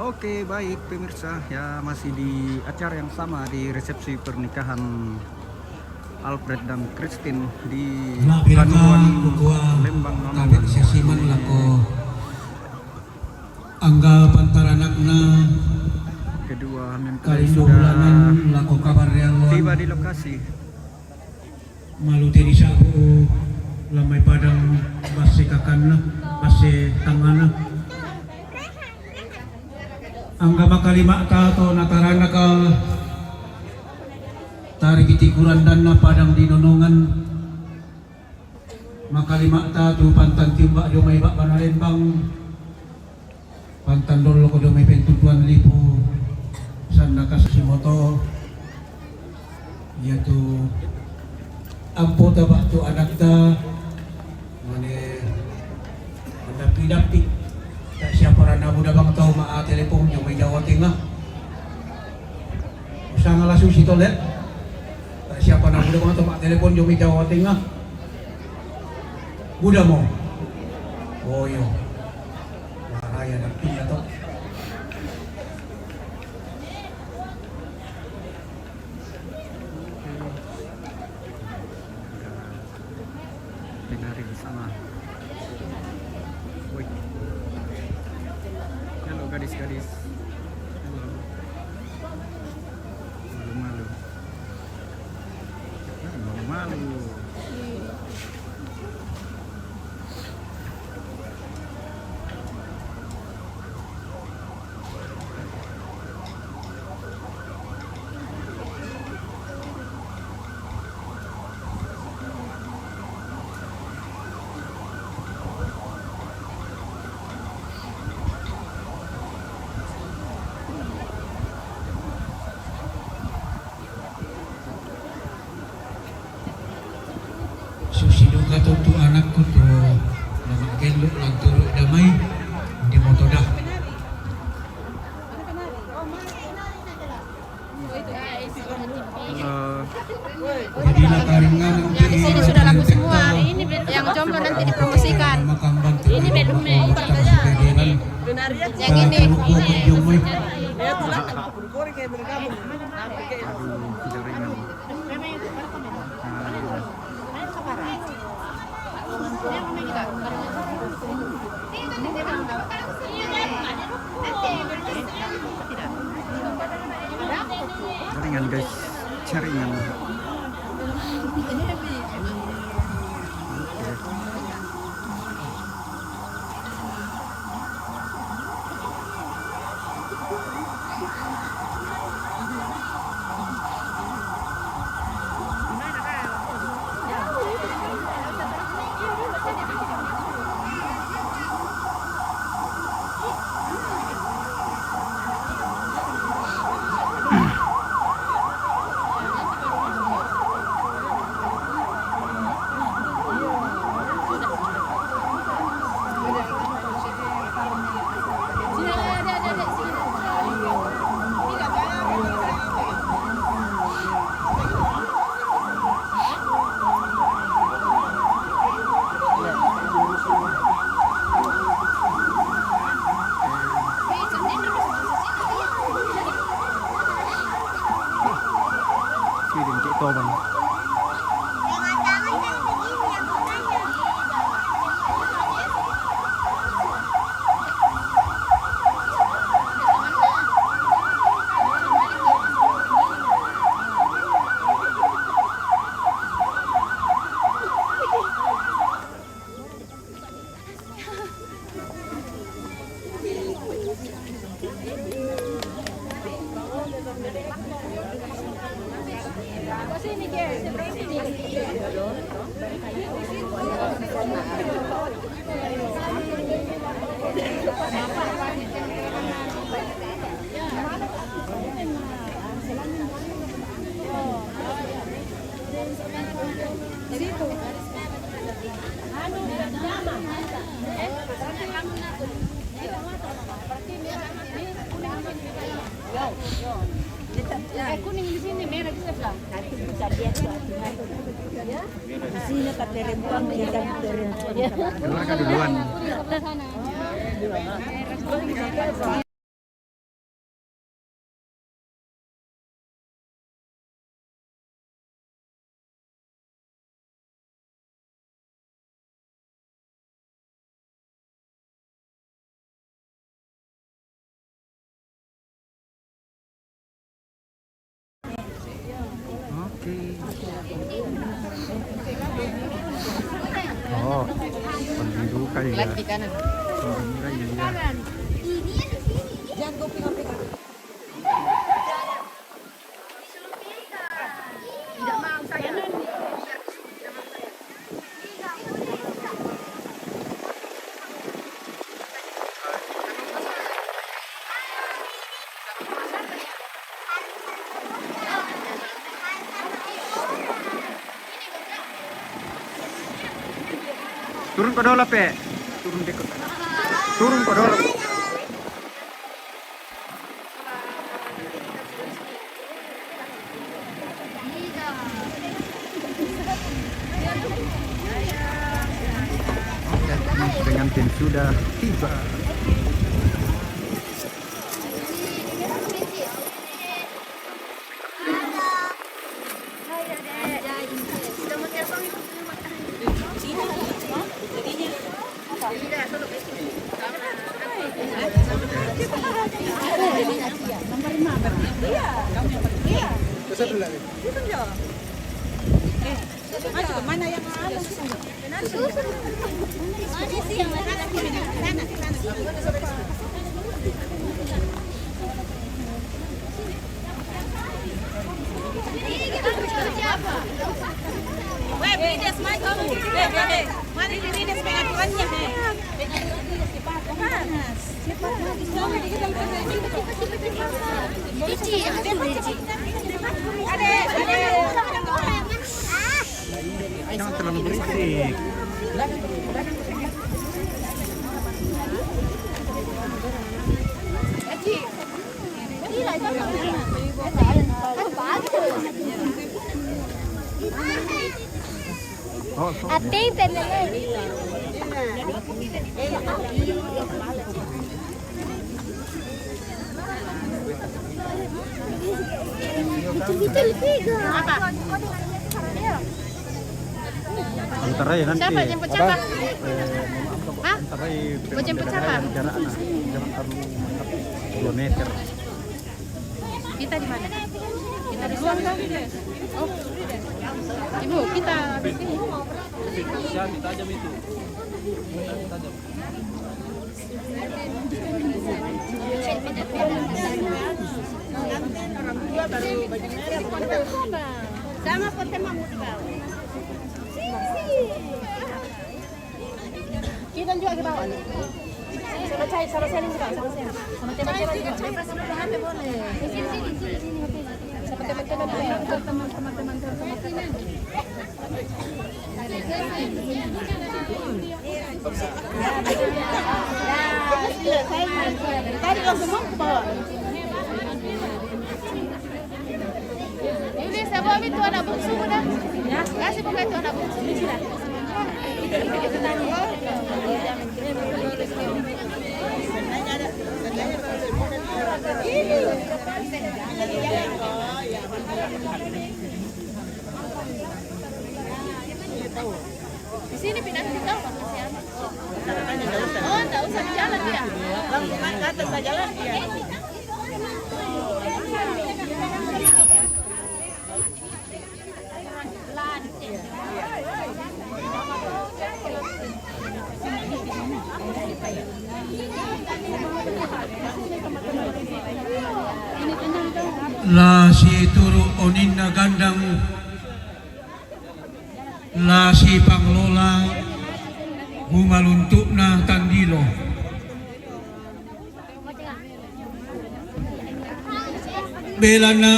Oke, baik pemirsa, ya masih di acara yang sama di resepsi pernikahan Alfred dan Christine di Kanuan Lembang Nonongan. Sesiman lako angga pantaranakna Kedua mempelai kalindo sudah bulanan lako kabar reawan tiba di lokasi. malu tiri sahu lamai padang base kakana base tangana angga makalima ta to natarana ka tarik tikuran dan na padang di nonongan makalima ta tu pantan timbak domay bak panalembang pantan dolo ko domay pentutuan lipo sanda kasimoto yaitu ampo tabak tu anak ta mane mendapi-dapi tak siapa rana budak bang tahu maa telepon yang may Jawa Tengah usah ngalasu si toilet tak siapa rana budak bang tahu maa telepon yang may Jawa Tengah budak mo oh yo maraya dan pindah to Pinari di sana. Woi. Halo gadis-gadis. Halo. Malu-malu. Malu-malu. susido ka to tu anakku tu lama geluk lang turuk damai di motodah jadi lakaringan Yang di sini sudah laku semua. Ini yang jomblo nanti dipromosikan. Ini belum yang ini. Jaringan guys, jaringan. Kirim cik to bang. Kuning di sini, merah di sebelah. Nanti bisa lihat di sini kata rembuan kita Keluarga duluan. Kuning sebelah sana. lagi di kanan. Gembira ya. Turun ke dola pe. Turun deket. Turun ke dola. Pengantin sudah tiba. Mana yang halus? Mana sih yang sana? Weh, bides mai kamu. Deh. Mari bides dengan tuannya, he. Panas. Cepat. Cici. Ade. Jangan terlalu berisik. Oh, Ate, tenang. Betul-betul tiga. Apa? Antara ya nanti. Siapa jemput siapa? Hah? Antara Mau jemput siapa? Jarak anak. Jangan terlalu 2 meter. Kita di mana? Kita di luar kan? Oh. Ibu, kita di sini. Tajam itu. Tajam. Sama seperti mamu di bawah. Kita juga ke bawah. Sama cai, sama sini juga, sama sini. Sama teman-teman juga. Sama teman-teman. Tadi langsung mau ke bawah. Ini saya bawa itu anak bungsu udah. Ya, kasih buka itu anak bungsu. Di sini pindah di jauh kan masih aman. Oh, enggak usah di jalan dia. Langsung ke atas jalan dia. La si turu onin na gandang, la si panglola humaluntuk na tandilo. Bela na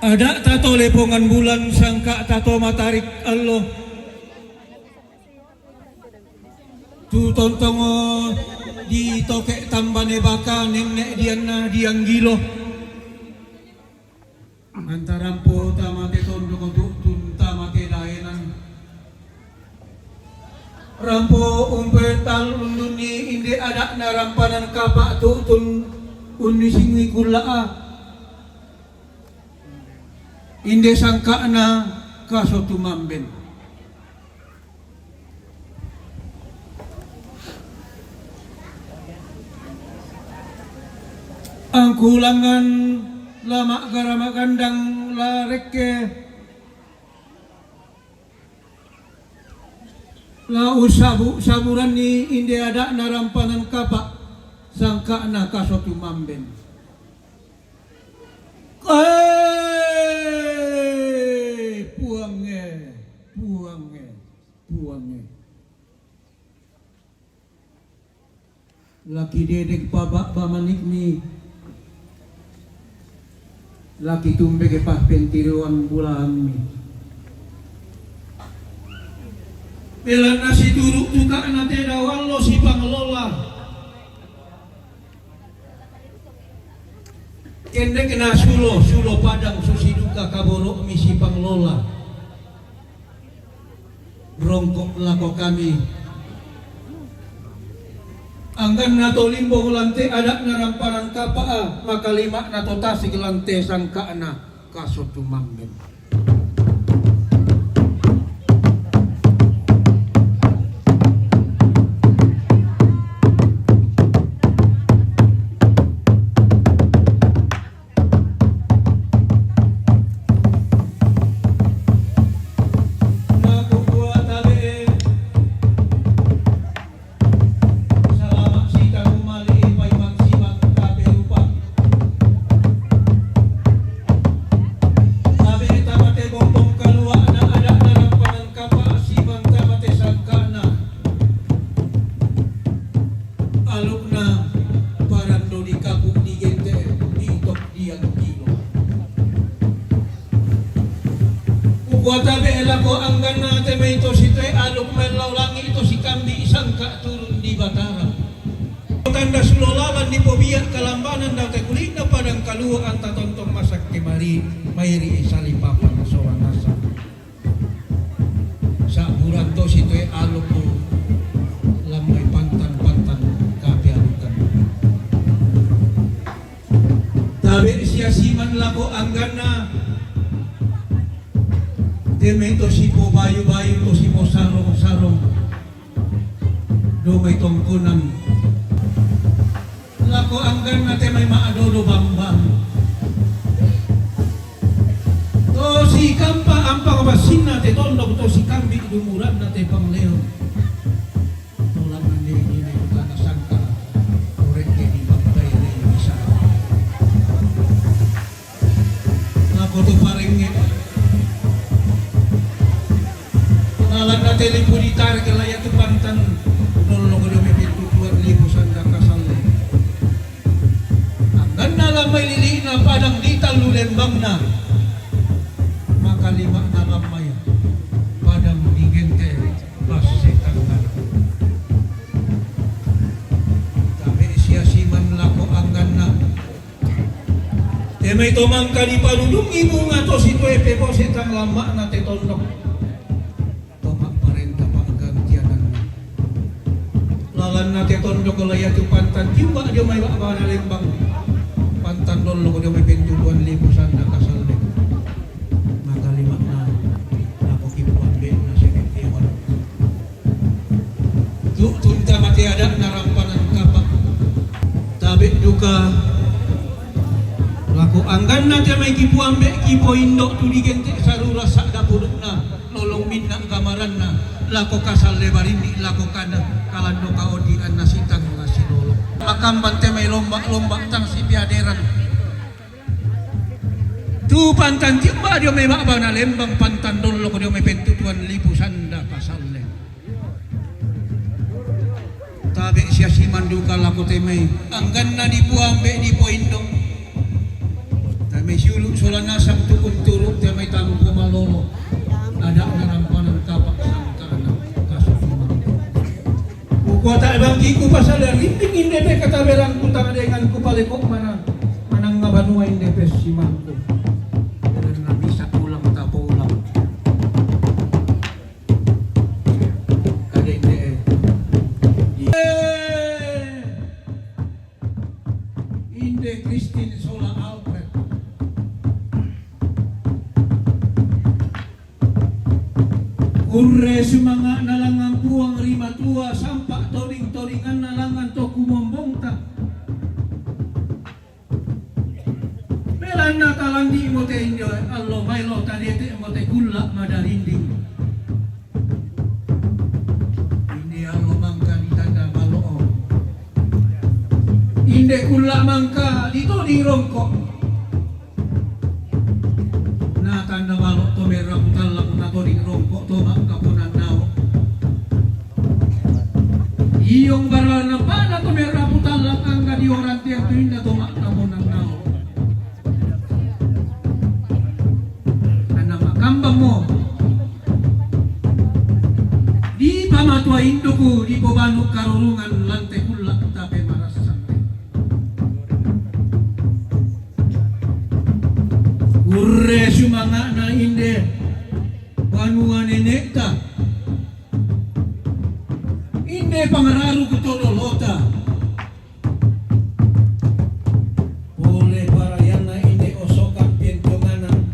ada tato lepongan bulan sangka tato matarik Allah. Tu tontongo di tokek tambane baka nenek diana diang gilo. Antarampo tamate tondo untuk tuntamate daenan. Rampo umpetal unduni inde adak na rampanan kapak tutun undi singwi kulaa. Inde sangka na kasotu mamben. Ang kulangan lama garama gandang la rekke lau saburan ni inde ada narampanan kapak sangka na kasotu mamben. Puange. Laki dedek babak bamanik ni laki tumbe ke pas pentiruan bulan ni. Bela nasi duruk juga nate dawal lo si panglola. Kende kena sulo padang susi duka kaboro misi panglola. Rongkok lako kami. Anggan nato limbo lante adak narampanan kapaa maka lima nato tasik lante sangka na kasotu mamben. Kuatabe elako anggan na teme ito si tre alok melaw langi ito si kambi isang ka turun di Batara. Tanda sulolalan di pobiak kalambanan daw te kulit na padang kaluwa ang tatontong masak kimari mayri isali papa na soang nasa. Sa buran to si tre alok ko lamay pantan kapialukan. Tabi siya siman lako anggan na deme ito si po bayo-bayo ito si po sarong-sarong do may tongkunan lako anggan na te may maadodo bambang to si kampa ang pakabasin na te tondok to si kambi dumuran na te pangleon tulang na hindi na sangka korek ke di bagay na yung isa lako to paringin nalan na telepulitar kalaya tu pantan nolong ko may pintu 2,000 sanda kasalle. Anggan na lang may lili na padang dital lulembang na makalima na lamay padang digente base tanggal. Tapi siya siman lako anggan na may tomang ka di paludong ibu nga to si tuepe po sitang lama na tetondok natin tondok ko laya tu pantan jumpa dia may bawa na lembang pantan dolo ko dia may 22,000 sanda kasalde maka lima na ako kipuan be na seketiwan tu tunta mati ada narampanan kapak tabi duka laku anggan na dia may kipuan be kipo indok tu digente sarura sak dapuruk na nolong minna kamaran na lako kasalde barindi lako kada kalando kaodi an nasitang nasidolo makam bante may lomba tang si biaderan tu pantan timba dia may mabaw na lembang pantan dolo ko dia may 22,000 sanda kasalle tabi siya si manduka lako temay anggan na di buambe di poindo tamay siuluk sulanasang tukun turuk tamay tamu kumalolo ada narampanan kapak kuota bangki ku pasal rinting indepe kata berang ku tangan dengan ku palekok manang ngabanua indepe simangku dan na bisa ulang tapo ulang kade inde Christine Sola Alfred urre sumanga nalangang puang rima tua sampak toring-toringan nalangan to kumombong ta belan na talandi mo te inyo allo mailo tadete mo te gula madarinding Inde kula mangka dito di rongkok. Na tanda malok to merah putalak na to di rongkok to makapunan nao. Iyong barana pa na to merah putalak ang di orang tiang tuin na to makapunan nao. Ana makambang mo. Di pamatua induku di pobanu karurungan lantai kulak tapi maras sampai. Urre sumanga na inde banua nenekta. Inde pangararu kutololota. Oleh parayana inde osokan pientonganan.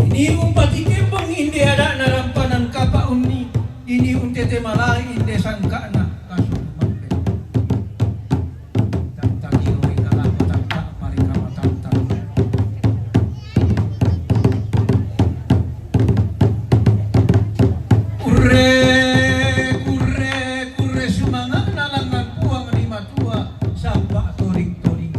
Ini umpati kembang inde ada narampanan kapa unni. Ini untete malai inde sangkana kasu mampe. Tanta giro ikala tanta marika matanta. Kurre sumanga nalangan puang lima tua sampak toring-toring.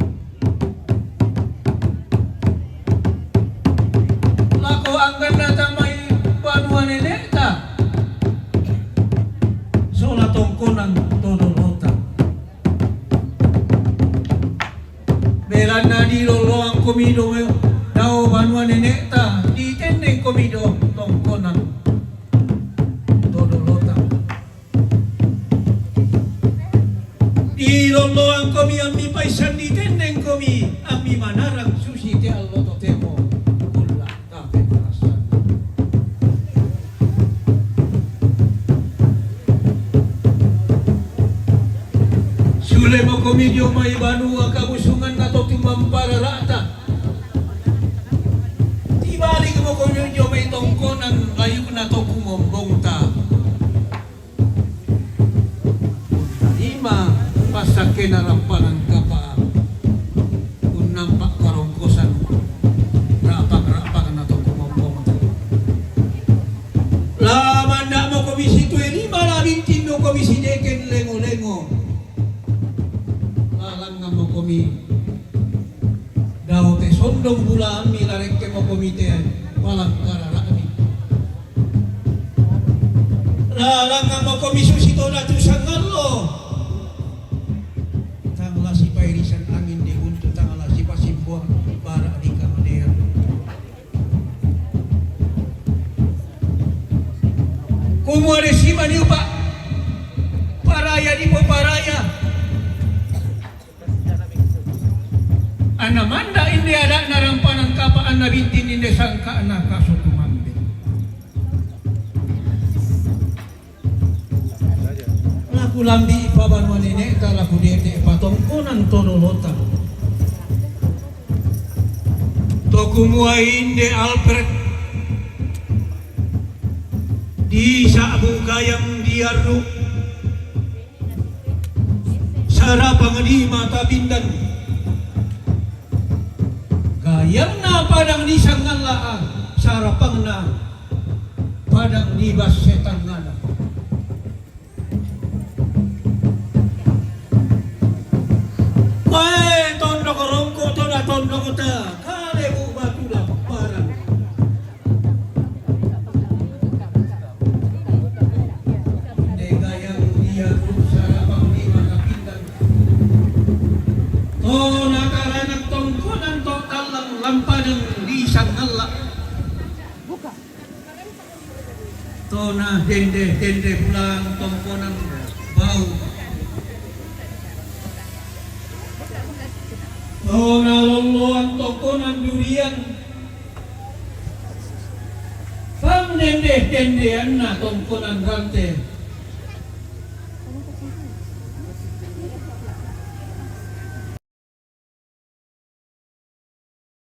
Lako anggan natamay banua nenekta. Sola tongkonan todolota. Belanda di loloang komido dao banua nenekta di tendeng komido tongkonan todolota. Di loloang komi ammi paisan di tendeng komi ammi manarang susi te alloto temo kulla tape parasan. Sule mo komedyo may banua kabusungan na to timbambara rata. Di balik mo komedyo may tongkonan layo na to kumombong ta. Lima pasake na rampanan kapa. Unampak karongkosan rapang na to kumombong ta. Laman na mo komisi 5 mo komisi deken lengo-lengo. Mo komi daw te sondong bulan mi larek ke mo komite walang kararami lalang mo komi susito na tu sangalo tangla si pairisan angin di buntu tangla si pasimbuang bara di kamanea kumuare si maniu pak paraya di po paraya. Ana manda indi ada narampanan kapaan na bintin indi sangka na kaso tumambe. Laku lambi ipabanwan ini talaku dete patongkonan todolota. Tokumua indi Alfred di sabu gayam diarnu sarapang di mata bindan. Yang na padang di sangalaan sarapang na padang di bas setangana. Kaya tondo korongko to na tondo kota kale bu batula parang. Dega yang dia sarapang di mata pindan. Oh nakaranak tongkonan to lampadang di sangala. Tona dende pulang tongkonan bau. Tona loloan tongkonan durian. Pam dende anna tongkonan rante.